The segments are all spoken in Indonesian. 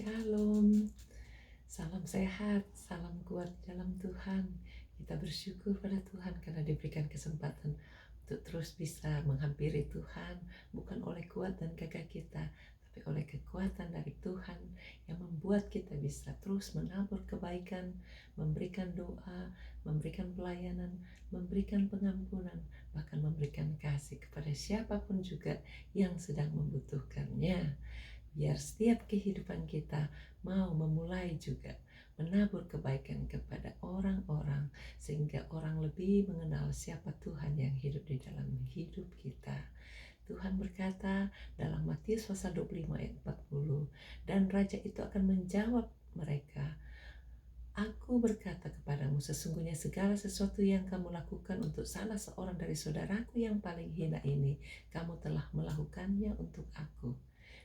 Shalom, salam sehat, salam kuat dalam Tuhan. Kita bersyukur pada Tuhan karena diberikan kesempatan untuk terus bisa menghampiri Tuhan, bukan oleh kuat dan gagah kita, tapi oleh kekuatan dari Tuhan yang membuat kita bisa terus menabur kebaikan, memberikan doa, memberikan pelayanan, memberikan pengampunan, bahkan memberikan kasih kepada siapapun juga yang sedang membutuhkannya. Biar setiap kehidupan kita mau memulai juga menabur kebaikan kepada orang-orang, sehingga orang lebih mengenal siapa Tuhan yang hidup di dalam hidup kita. Tuhan berkata dalam Matius pasal 25 ayat 40, dan Raja itu akan menjawab mereka, Aku berkata kepadamu, sesungguhnya segala sesuatu yang kamu lakukan untuk salah seorang dari saudaraku yang paling hina ini, kamu telah melakukannya untuk aku.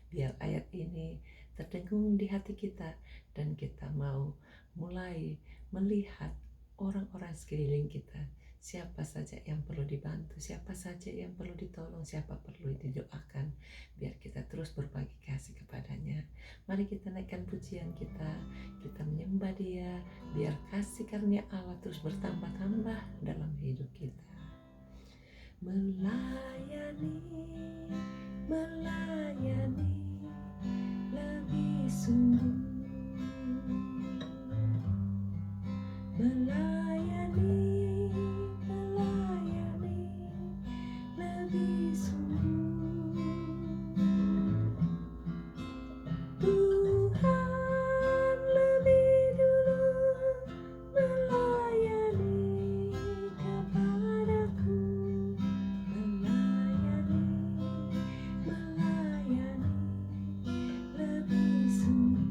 Biar ayat ini terdengung di hati kita dan kita mau mulai melihat orang-orang sekeliling kita, siapa saja yang perlu dibantu, siapa saja yang perlu ditolong, siapa perlu didoakan, biar kita terus berbagi kasih kepadanya. Mari kita naikkan pujian kita menyembah Dia, biar kasih karunia Allah terus bertambah-tambah dalam hidup kita. Melayani lebih sungguh, melayani lebih sungguh. Tuhan lebih dulu melayani kepadaku, melayani lebih sungguh.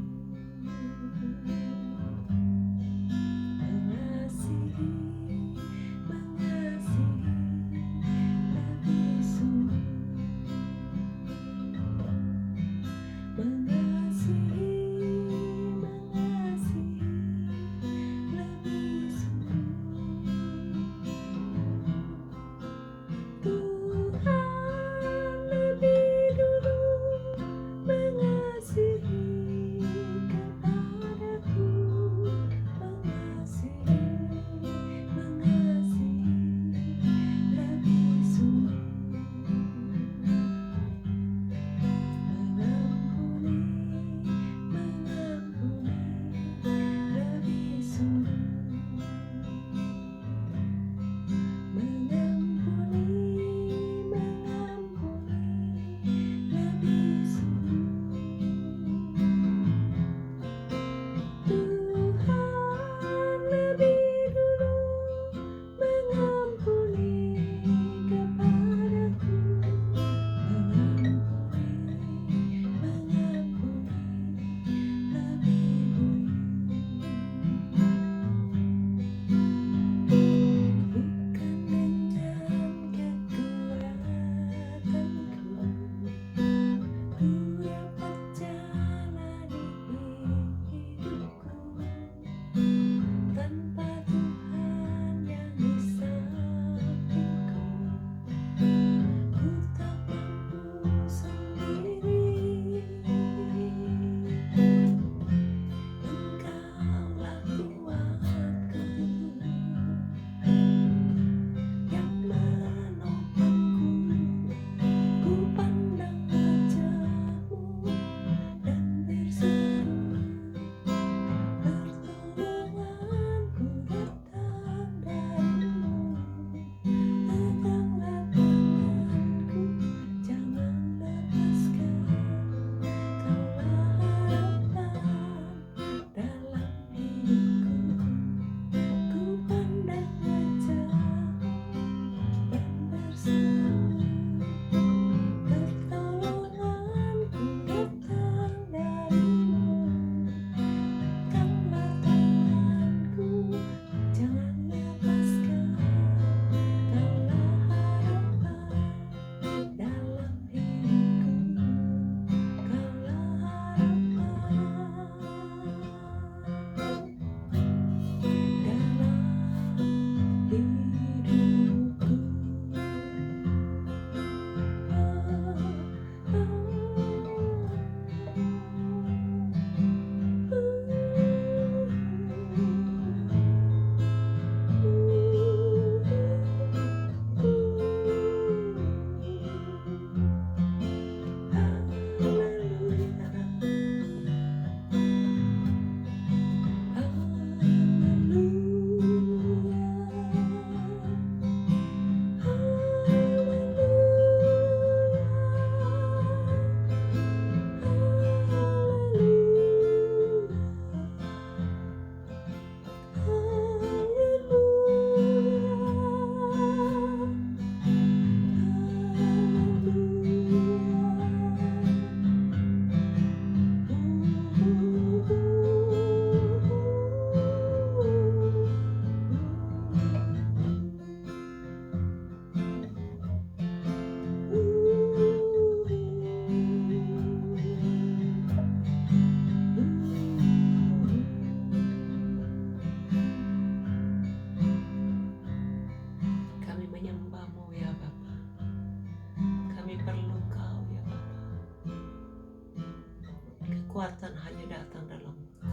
kekuatan hanya datang dalam Engkau.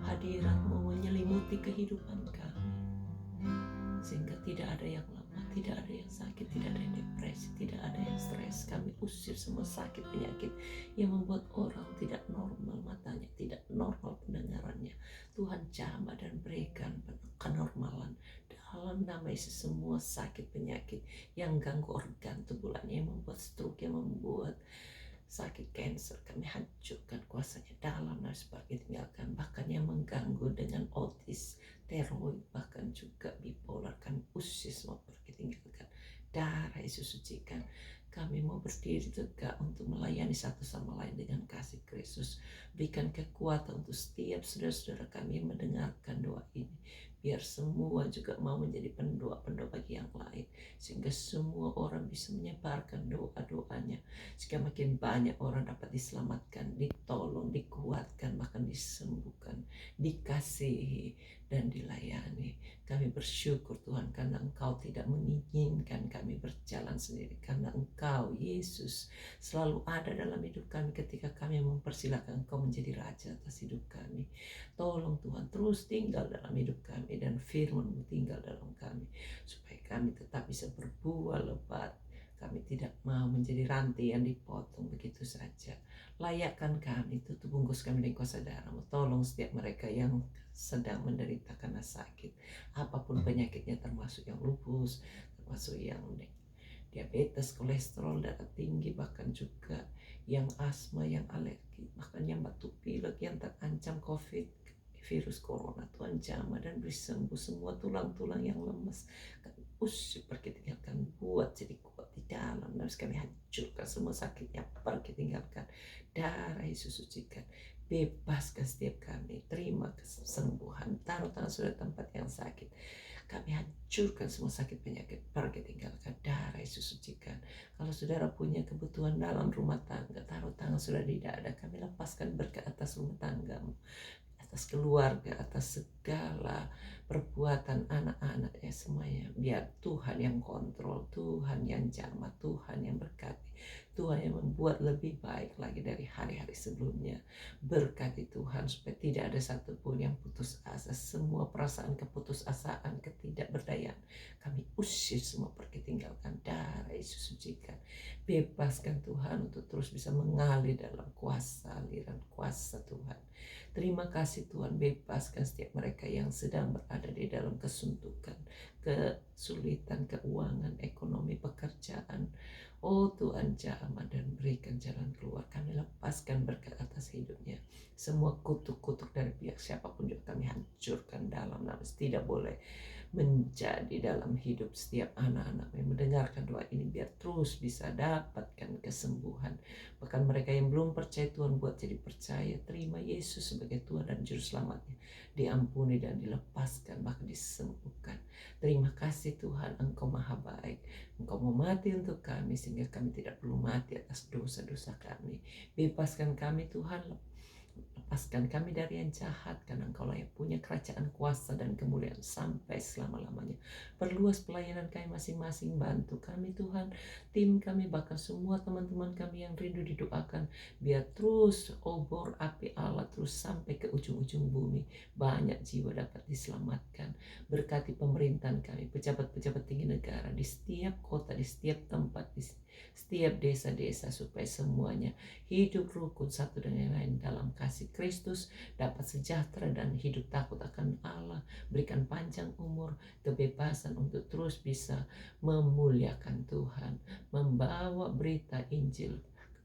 Hadirat-Mu menyelimuti kehidupan kami, sehingga tidak ada yang lemah, tidak ada yang sakit, tidak ada yang depresi, tidak ada yang stres. Kami usir semua sakit penyakit yang membuat orang tidak normal matanya, tidak normal pendengarannya. Tuhan jamah dan berikan kenormalan dalam nama Yesus. Semua sakit penyakit yang ganggu organ tubuh lainnya, yang membuat stroke, yang membuat sakit kanker, kami hancurkan kuasanya dalam nama Yesus. Tinggalkan bahkan yang mengganggu dengan autis, teroid, bahkan juga bipolar, kami usir semua, pergi tinggalkan. Darah Yesus sucikan. Kami mau berdiri tegak untuk melayani satu sama lain dengan kasih Kristus. Berikan kekuatan untuk setiap saudara-saudara kami yang mendengarkan doa ini, biar semua juga mau menjadi pendoa-pendoa bagi yang lain, sehingga semua orang bisa menyebarkan doa-doanya, sehingga makin banyak orang dapat diselamatkan, ditolong, dikuatkan, bahkan disembuhkan, dikasihi, dan dilayani. Kami bersyukur Tuhan karena Engkau tidak menginginkan kami berjalan sendiri, karena Engkau Yesus selalu ada dalam hidup kami ketika kami mempersilakan Engkau menjadi Raja atas hidup kami. Tolong Tuhan terus tinggal dalam hidup kami, dan firman-Mu tinggal dalam kami, supaya kami tetap bisa berbuah lebat. Kami tidak mau menjadi rantai yang dipotong begitu saja. Layakkan kami, tutup bungkus kami dengan kuasa darah-Mu. Tolong setiap mereka yang sedang menderita karena sakit, apapun penyakitnya, termasuk yang lupus, termasuk yang diabetes, kolesterol, darah tinggi, bahkan juga yang asma, yang alergi, bahkan yang batuk pilek, yang terancam COVID, virus corona. Tuhan jamah dan beri sembuh semua tulang-tulang yang lemas. Kami usir, pergi tinggalkan, buat jadi kuat di dalam. Harus kami hancurkan semua sakitnya, pergi tinggalkan. Darah Yesus sucikan. Bebaskan setiap kami, terima kesembuhan. Taruh tangan saudara tempat yang sakit, kami hancurkan semua sakit penyakit, pergi tinggalkan. Darah Yesus sucikan. Kalau saudara punya kebutuhan dalam rumah tangga, taruh tangan saudara di dada, kami lepaskan berkat atas rumah tanggamu, atas keluarga, atas segala perbuatan anak-anaknya semuanya. Biar Tuhan yang kontrol, Tuhan yang jamah, Tuhan yang berkati, Tuhan yang membuat lebih baik lagi dari hari-hari sebelumnya. Berkati Tuhan supaya tidak ada satupun yang putus asa. Semua perasaan keputusasaan, ketidakberdayaan, kami usir semua, pergi tinggalkan. Darah Yesus sucikan. Bebaskan Tuhan untuk terus bisa mengalir dalam kuasa, aliran kuasa Tuhan. Terima kasih Tuhan, bebaskan setiap mereka yang sedang berada di dalam kesuntukan, kesulitan, keuangan, ekonomi, pekerjaan. Oh Tuhan, jamah dan berikan jalan keluar. Kami lepaskan berkat atas hidupnya. Semua kutuk-kutuk dari pihak siapapun juga kami hancurkan dalam nama. Tidak boleh menjadi dalam hidup setiap anak-anak yang mendengarkan doa ini, biar terus bisa dapatkan kesembuhan. Bahkan mereka yang belum percaya Tuhan, buat jadi percaya, terima Yesus sebagai Tuhan dan Juru Selamatnya, diampuni dan dilepaskan, bahkan disembuhkan. Terima kasih Tuhan, Engkau maha baik. Engkau mau mati untuk kami sehingga kami tidak perlu mati atas dosa-dosa kami. Bebaskan kami Tuhan, lepaskan kami dari yang jahat, karena Engkau yang punya kerajaan, kuasa, dan kemuliaan sampai selama-lamanya. Perluas pelayanan kami masing-masing, bantu kami Tuhan, tim kami, bahkan semua teman-teman kami yang rindu didoakan, biar terus obor api Allah terus sampai ke ujung-ujung bumi, banyak jiwa dapat diselamatkan. Berkati pemerintahan kami, pejabat-pejabat tinggi negara di setiap kota, di setiap tempat, di setiap desa-desa, supaya semuanya hidup rukun satu dengan yang lain dalam kasih Kristus, dapat sejahtera dan hidup takut akan Allah. Berikan panjang umur, kebebasan untuk terus bisa memuliakan Tuhan, membawa berita Injil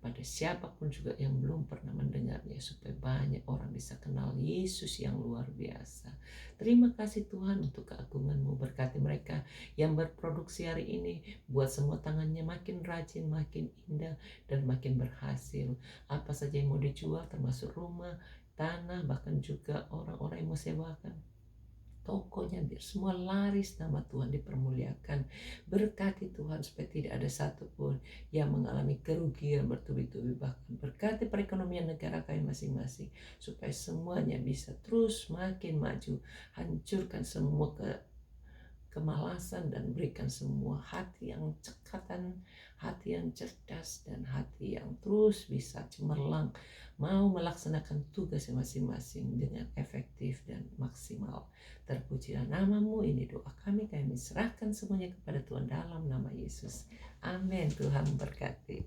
pada siapapun juga yang belum pernah mendengarnya, supaya banyak orang bisa kenal Yesus yang luar biasa. Terima kasih Tuhan untuk keagungan-Mu. Berkati mereka yang berproduksi hari ini, buat semua tangannya makin rajin, makin indah, dan makin berhasil. Apa saja yang mau dijual, termasuk rumah, tanah, bahkan juga orang-orang yang mau sewakan tokonya, biar semua laris, nama Tuhan dipermuliakan. Berkati Tuhan supaya tidak ada satupun yang mengalami kerugian bertubi-tubi. Bahkan berkati perekonomian negara kami masing-masing, supaya semuanya bisa terus makin maju. Hancurkan semua kemalasan, dan berikan semua hati yang cekatan, hati yang cerdas, dan hati yang terus bisa cemerlang mau melaksanakan tugas masing-masing dengan efektif dan maksimal. Terpujilah namamu, ini doa kami serahkan semuanya kepada Tuhan dalam nama Yesus. Amin. Tuhan berkati.